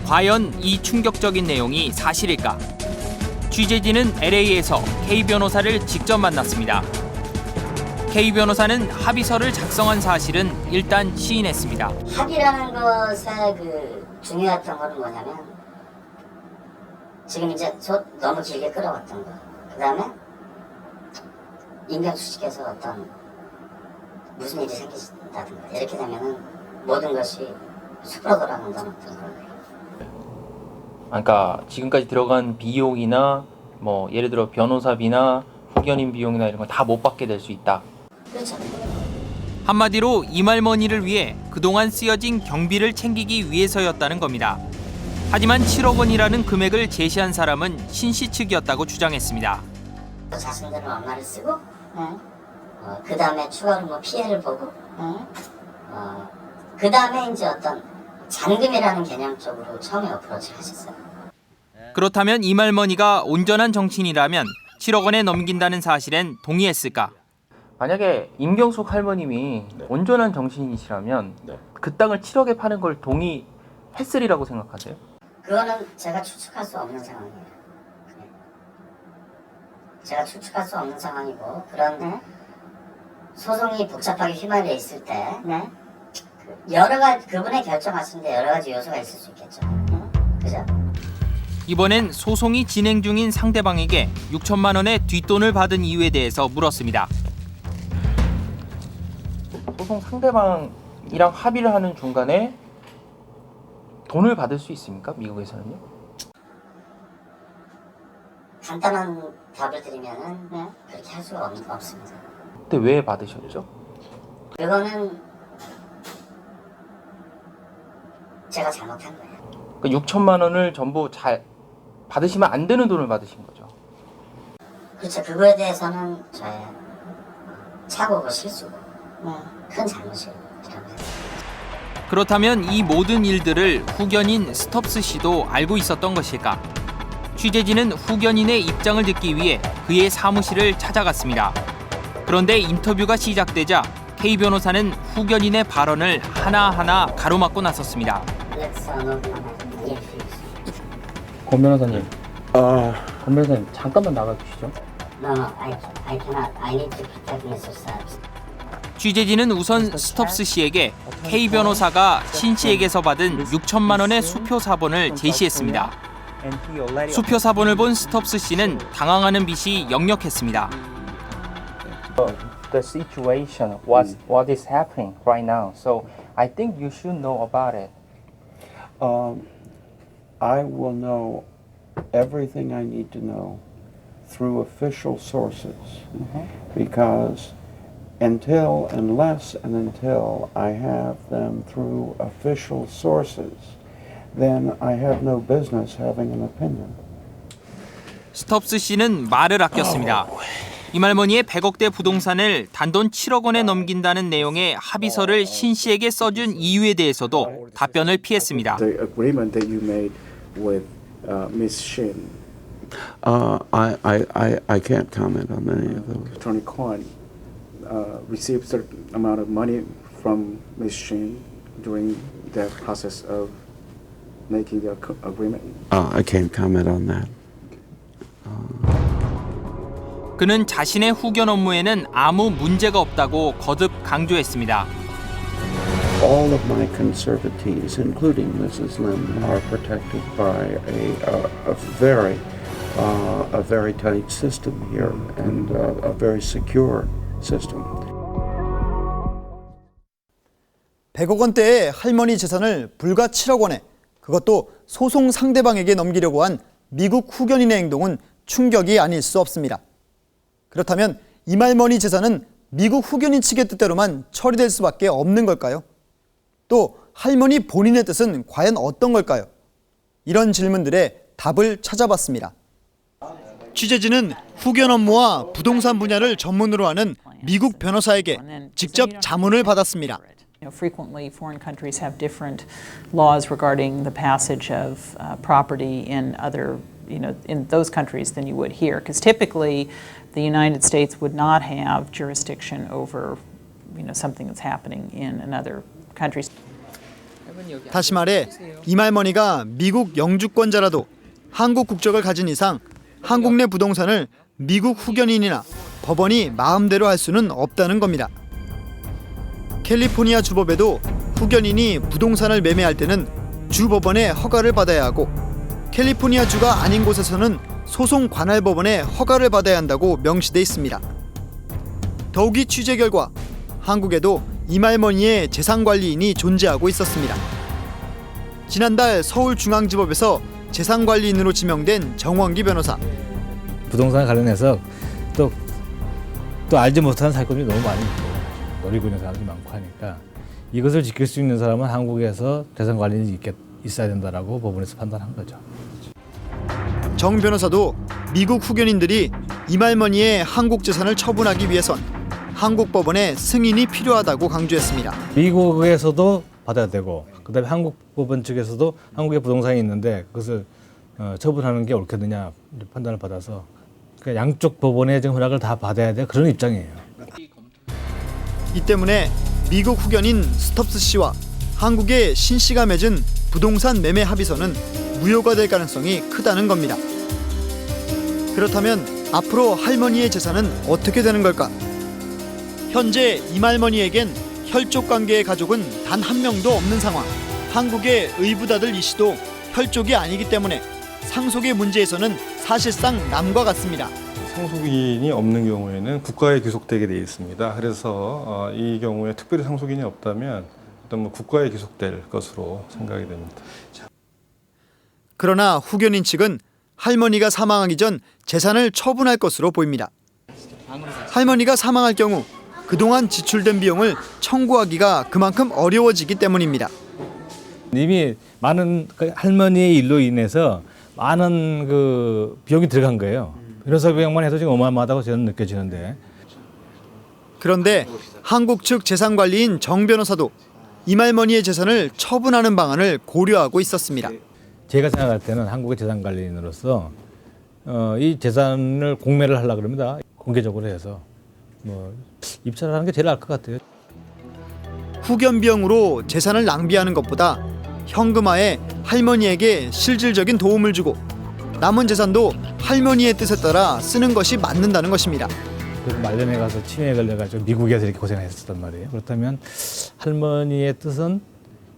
과연 이 충격적인 내용이 사실일까? 취재진은 LA에서 K 변호사를 직접 만났습니다. K 변호사는 합의서를 작성한 사실은 일단 시인했습니다. 합의라는 것의 중요했던 거는 뭐냐면 지금 이제 너무 길게 끌어왔던 거. 그 다음에 임경수 씨께서 어떤 무슨 일이 생기신다든가 이렇게 되면은 모든 것이 숲으로 돌아간다는 어떤 거예요. 그러니까 지금까지 들어간 비용이나 뭐 예를 들어 변호사비나 후견인 비용이나 이런 거 다 못 받게 될 수 있다. 그렇죠. 한마디로 이말머니를 위해 그동안 쓰여진 경비를 챙기기 위해서였다는 겁니다. 하지만 7억 원이라는 금액을 제시한 사람은 신 씨 측이었다고 주장했습니다. 자신들은 얼마를 쓰고 그 다음에 추가로 뭐 피해를 보고 그 다음에 이제 어떤 잔금이라는 개념 쪽으로 처음에 어프로치를 하셨어요. 그렇다면 이말머니가 온전한 정신이라면 7억 원에 넘긴다는 사실엔 동의했을까? 만약에 임경숙 할머님이 온전한 정신이시라면 그 땅을 7억에 파는 걸 동의했으리라고 생각하세요? 그거는 제가 추측할 수 없는 상황이에요. 제가 추측할 수 없는 상황이고 그런 소송이 복잡하게 휘말려 있을 때 여러 가지 그분의 결정하시는데 여러 가지 요소가 있을 수 있겠죠. 그죠? 이번엔 소송이 진행 중인 상대방에게 6천만 원의 뒷돈을 받은 이유에 대해서 물었습니다. 소송 상대방이랑 합의를 하는 중간에 돈을 받을 수 있습니까? 미국에서는요? 간단한 답을 드리면은 그렇게 할 수가 없습니다. 그때 왜 받으셨죠? 그거는 제가 잘못한 거예요. 그러니까 6천만 원을 전부 잘 받으시면 안 되는 돈을 받으신 거죠. 그렇죠. 그거에 대해서는 저의 착오고 실수고 큰 잘못이라고 생각합니다. 그렇다면 이 모든 일들을 후견인 스톱스 씨도 알고 있었던 것일까? 취재진은 후견인의 입장을 듣기 위해 그의 사무실을 찾아갔습니다. 그런데 인터뷰가 시작되자 K 변호사는 후견인의 발언을 하나하나 가로막고 나섰습니다. 권 변호사님, 권 변호사님 잠깐만 나가주시죠. 취재진은 우선 스톱스 씨에게 K 변호사가 신 씨에게서 받은 6천만 원의 수표 사본을 제시했습니다. 수표 사본을 본 스톱스 씨는 당황하는 빛이 역력했습니다. the situation, what is happening right now. So I think you should know about it. I will know everything I need to know through official sources, because unless I have them through official sources, then I have no business having an opinion. 스톱스 씨는 말을 아꼈습니다. 이말머니의 100억대 부동산을 단돈 7억 원에 넘긴다는 내용의 합의서를 신 씨에게 써준 이유에 대해서도 답변을 피했습니다. The agreement that you made with Ms. Shin. I can't comment on any of those. Attorney Cohen received a certain amount of money from Ms. Shin during that process of making the agreement. I can't comment on that. 그는 자신의 후견 업무에는 아무 문제가 없다고 거듭 강조했습니다. All of my conservatees, including Mrs. Lim, are protected by a very tight system here and a very secure system. 100억 원대의 할머니 재산을 불과 7억 원에, 그것도 소송 상대방에게 넘기려고 한 미국 후견인의 행동은 충격이 아닐 수 없습니다. 그렇다면 이말머니 재산은 미국 후견인 측의 뜻대로만 처리될 수밖에 없는 걸까요? 또 할머니 본인의 뜻은 과연 어떤 걸까요? 이런 질문들의 답을 찾아봤습니다. 취재진은 후견 업무와 부동산 분야를 전문으로 하는 미국 변호사에게 직접 자문을 받았습니다. Frequently, foreign countries have different laws regarding the passage of property in other, in those countries than you would here. Because typically, the United States would not have jurisdiction over, something that's happening in another country. 다시 말해, 이말머니가 미국 영주권자라도 한국 국적을 가진 이상 한국 내 부동산을 미국 후견인이나 법원이 마음대로 할 수는 없다는 겁니다. 캘리포니아 주법에도 후견인이 부동산을 매매할 때는 주법원의 허가를 받아야 하고, 캘리포니아 주가 아닌 곳에서는 소송 관할 법원의 허가를 받아야 한다고 명시돼 있습니다. 더욱이 취재 결과 한국에도 이말머니의 재산관리인이 존재하고 있었습니다. 지난달 서울중앙지법에서 재산관리인으로 지명된 정원기 변호사. 부동산 관련해서 또 알지 못하는 사건이 너무 많이 있고 노리고 있는 사람들이 많고 하니까 이것을 지킬 수 있는 사람은 한국에서 재산관리인이 있어야 된다라고 법원에서 판단한 거죠. 정 변호사도 미국 후견인들이 이말머니의 한국 재산을 처분하기 위해선 한국 법원의 승인이 필요하다고 강조했습니다. 미국에서도 받아야 되고, 그다음에 한국 법원 측에서도 한국에 부동산이 있는데 그것을 처분하는 게 옳겠느냐 판단을 받아서 양쪽 법원의 허락을 다 받아야 돼, 그런 입장이에요. 이 때문에 미국 후견인 스톱스 씨와 한국의 신 씨가 맺은 부동산 매매 합의서는 무효가 될 가능성이 크다는 겁니다. 그렇다면 앞으로 할머니의 재산은 어떻게 되는 걸까? 현재 이말머니에겐 혈족 관계의 가족은 단 한 명도 없는 상황. 한국의 의붓아들 이 씨도 혈족이 아니기 때문에 상속의 문제에서는 사실상 남과 같습니다. 상속인이 없는 경우에는 국가에 귀속되게 되어 있습니다. 그래서 이 경우에 특별히 상속인이 없다면 어떤 국가에 귀속될 것으로 생각이 됩니다. 그러나 후견인 측은 할머니가 사망하기 전 재산을 처분할 것으로 보입니다. 할머니가 사망할 경우 그동안 지출된 비용을 청구하기가 그만큼 어려워지기 때문입니다. 이미 많은 할머니의 일로 인해서 많은 비용이 들어간 거예요. 변호사 비용만 해도 지금 어마어마하다고 저는 느껴지는데. 그런데 한국 측 재산관리인 정 변호사도 이말머니의 재산을 처분하는 방안을 고려하고 있었습니다. 제가 생각할 때는 한국의 재산관리인으로서 이 재산을 공매를 하려고 그럽니다. 공개적으로 해서 입찰을 하는 게 제일 나을 것 같아요. 후견 비용으로 재산을 낭비하는 것보다 현금화에 할머니에게 실질적인 도움을 주고 남은 재산도 할머니의 뜻에 따라 쓰는 것이 맞는다는 것입니다. 말년에 가서 치매에 걸려가지고 미국에서 이렇게 고생했었단 말이에요. 그렇다면 할머니의 뜻은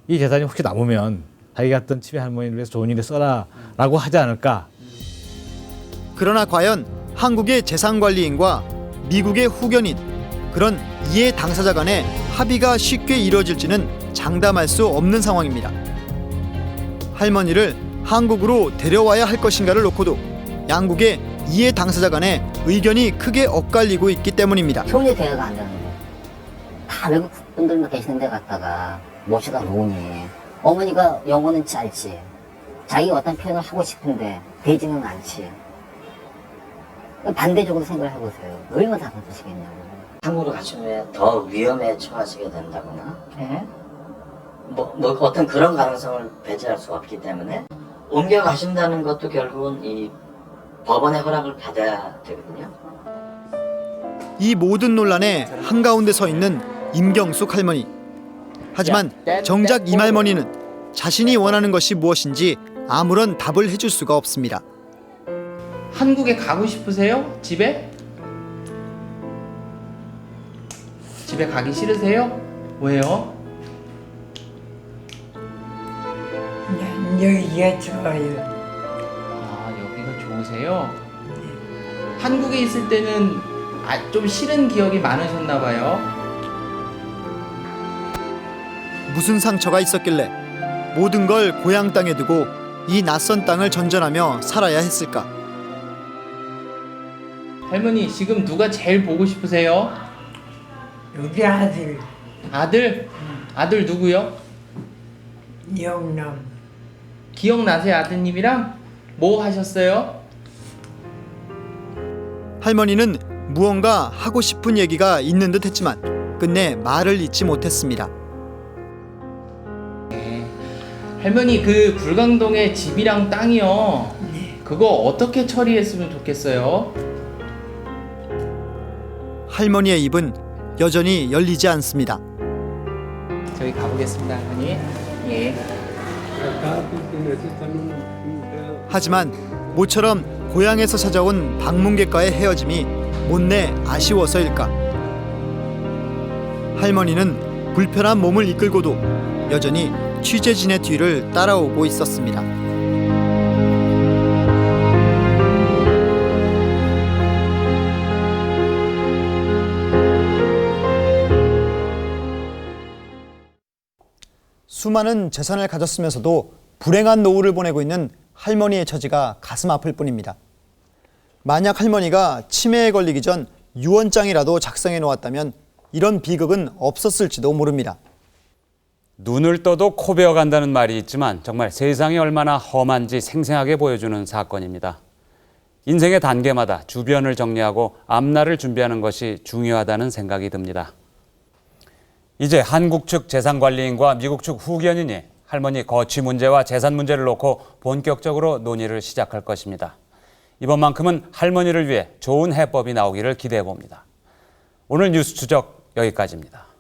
이 재산이 혹시 남으면 자기가 했던 치매 할머니를 위해서 좋은 일에 써라라고 하지 않을까. 그러나 과연 한국의 재산관리인과 미국의 후견인, 그런 이해 당사자 간의 합의가 쉽게 이루어질지는 장담할 수 없는 상황입니다. 할머니를 한국으로 데려와야 할 것인가를 놓고도 양국의 이해 당사자 간의 의견이 크게 엇갈리고 있기 때문입니다. 형제 대화가 안 되는데 다 외국 분들만 계시는 데 갔다가 모시다 놓으니 어머니가 영어는 짧지 자기가 어떤 표현을 하고 싶은데 되지는 않지. 반대적으로 생각을 해보세요. 얼마나 답답하시겠냐고. 한국으로 가시면 더 위험에 처하시게 된다거나 뭐 어떤 그런 가능성을 배제할 수 없기 때문에 옮겨가신다는 것도 결국은 이 법원의 허락을 받아야 되거든요. 이 모든 논란의 한가운데 서 있는 임경숙 할머니. 하지만 정작 이말머니는 자신이 원하는 것이 무엇인지 아무런 답을 해줄 수가 없습니다. 한국에 가고 싶으세요? 집에? 집에 가기 싫으세요? 왜요? 여기가 좋아요. 아, 여기가 좋으세요? 한국에 있을 때는 좀 싫은 기억이 많으셨나 봐요. 무슨 상처가 있었길래 모든 걸 고향 땅에 두고 이 낯선 땅을 전전하며 살아야 했을까? 할머니, 지금 누가 제일 보고 싶으세요? 우리 아들. 아들? 아들 누구요? 영남. 기억나세요, 아드님이랑? 뭐 하셨어요? 할머니는 무언가 하고 싶은 얘기가 있는 듯 했지만 끝내 말을 잇지 못했습니다. 할머니, 그 불광동에 집이랑 땅이요. 그거 어떻게 처리했으면 좋겠어요? 할머니의 입은 여전히 열리지 않습니다. 저희 가보겠습니다, 할머니. 예. 하지만 모처럼 고향에서 찾아온 방문객과의 헤어짐이 못내 아쉬워서일까? 할머니는 불편한 몸을 이끌고도 여전히 취재진의 뒤를 따라오고 있었습니다. 수많은 재산을 가졌으면서도 불행한 노후를 보내고 있는 할머니의 처지가 가슴 아플 뿐입니다. 만약 할머니가 치매에 걸리기 전 유언장이라도 작성해 놓았다면 이런 비극은 없었을지도 모릅니다. 눈을 떠도 코 베어간다는 말이 있지만 정말 세상이 얼마나 험한지 생생하게 보여주는 사건입니다. 인생의 단계마다 주변을 정리하고 앞날을 준비하는 것이 중요하다는 생각이 듭니다. 이제 한국 측 재산관리인과 미국 측 후견인이 할머니 거취 문제와 재산 문제를 놓고 본격적으로 논의를 시작할 것입니다. 이번만큼은 할머니를 위해 좋은 해법이 나오기를 기대해 봅니다. 오늘 뉴스 추적 여기까지입니다.